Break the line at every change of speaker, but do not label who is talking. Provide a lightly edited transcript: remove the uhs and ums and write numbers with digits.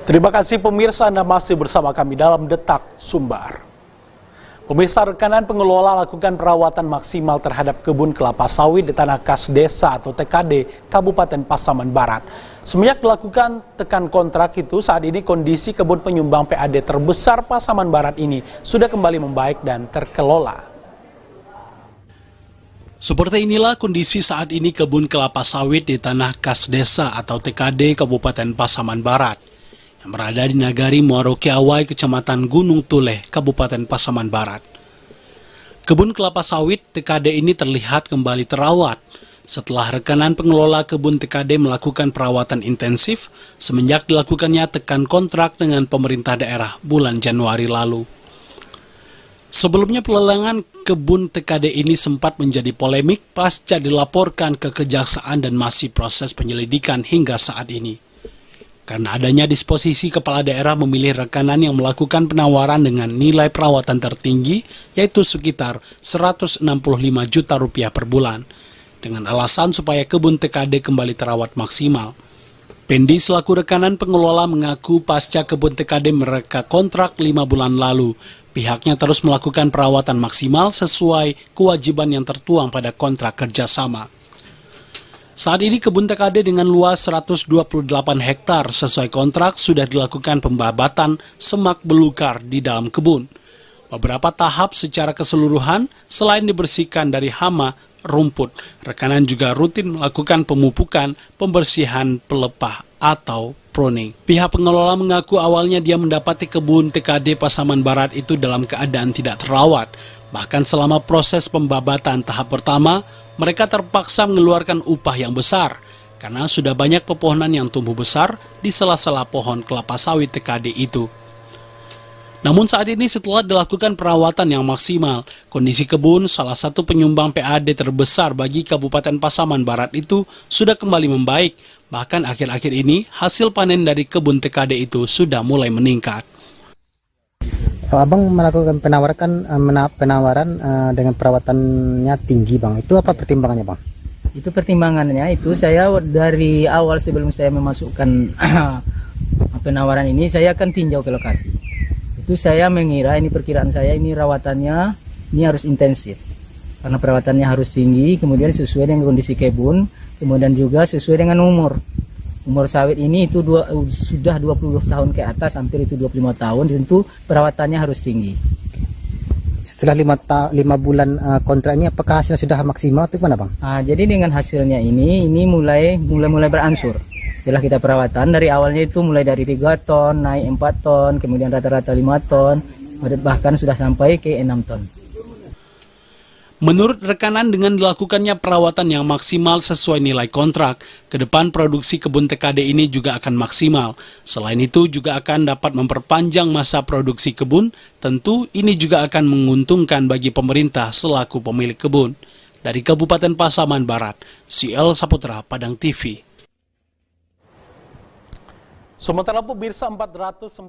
Terima kasih pemirsa, Anda masih bersama kami dalam Detak Sumbar. Pemirsa, rekanan pengelola lakukan perawatan maksimal terhadap kebun kelapa sawit di Tanah Kas Desa atau TKD Kabupaten Pasaman Barat. Semenjak dilakukan tekan kontrak itu, saat ini kondisi kebun penyumbang PAD terbesar Pasaman Barat ini sudah kembali membaik dan terkelola. Seperti inilah kondisi saat ini kebun kelapa sawit di Tanah Kas Desa atau TKD Kabupaten Pasaman Barat yang berada di Nagari Muarokiawai, Kecamatan Gunung Tuleh, Kabupaten Pasaman Barat. Kebun kelapa sawit TKD ini terlihat kembali terawat setelah rekanan pengelola kebun TKD melakukan perawatan intensif semenjak dilakukannya tekan kontrak dengan pemerintah daerah bulan Januari lalu. Sebelumnya pelelangan kebun TKD ini sempat menjadi polemik pasca dilaporkan ke kejaksaan dan masih proses penyelidikan hingga saat ini. Karena adanya disposisi kepala daerah memilih rekanan yang melakukan penawaran dengan nilai perawatan tertinggi, yaitu sekitar Rp165 juta per bulan, dengan alasan supaya kebun TKD kembali terawat maksimal. Pendi selaku rekanan pengelola mengaku pasca kebun TKD mereka kontrak 5 bulan lalu, pihaknya terus melakukan perawatan maksimal sesuai kewajiban yang tertuang pada kontrak kerjasama. Saat ini kebun TKD dengan luas 128 hektar sesuai kontrak sudah dilakukan pembabatan semak belukar di dalam kebun. Beberapa tahap secara keseluruhan selain dibersihkan dari hama, rumput, rekanan juga rutin melakukan pemupukan, pembersihan pelepah atau pruning. Pihak pengelola mengaku awalnya dia mendapati kebun TKD Pasaman Barat itu dalam keadaan tidak terawat. Bahkan selama proses pembabatan tahap pertama, mereka terpaksa mengeluarkan upah yang besar karena sudah banyak pepohonan yang tumbuh besar di sela-sela pohon kelapa sawit TKD itu. Namun saat ini setelah dilakukan perawatan yang maksimal, kondisi kebun salah satu penyumbang PAD terbesar bagi Kabupaten Pasaman Barat itu sudah kembali membaik. Bahkan akhir-akhir ini hasil panen dari kebun TKD itu sudah mulai meningkat.
Abang melakukan penawaran dengan perawatannya tinggi, Bang. Itu apa pertimbangannya, Bang?
Itu pertimbangannya itu saya dari awal sebelum saya memasukkan penawaran ini, saya akan tinjau ke lokasi. Itu saya mengira, ini perkiraan saya, ini rawatannya ini harus intensif. Karena perawatannya harus tinggi, kemudian sesuai dengan kondisi kebun, kemudian juga sesuai dengan umur. Umur sawit ini itu sudah 20 tahun ke atas, hampir itu 25 tahun, tentu perawatannya harus tinggi.
Setelah 5 bulan kontrak ini, apakah hasilnya sudah maksimal atau gimana, Bang?
Jadi dengan hasilnya ini mulai beransur. Setelah kita perawatan, dari awalnya itu mulai dari 3 ton, naik 4 ton, kemudian rata-rata 5 ton, bahkan sudah sampai ke 6 ton.
Menurut rekanan, dengan dilakukannya perawatan yang maksimal sesuai nilai kontrak, ke depan produksi kebun TKD ini juga akan maksimal. Selain itu juga akan dapat memperpanjang masa produksi kebun, tentu ini juga akan menguntungkan bagi pemerintah selaku pemilik kebun. Dari Kabupaten Pasaman Barat, CL Saputra, Padang TV. Sementara pemirsa 446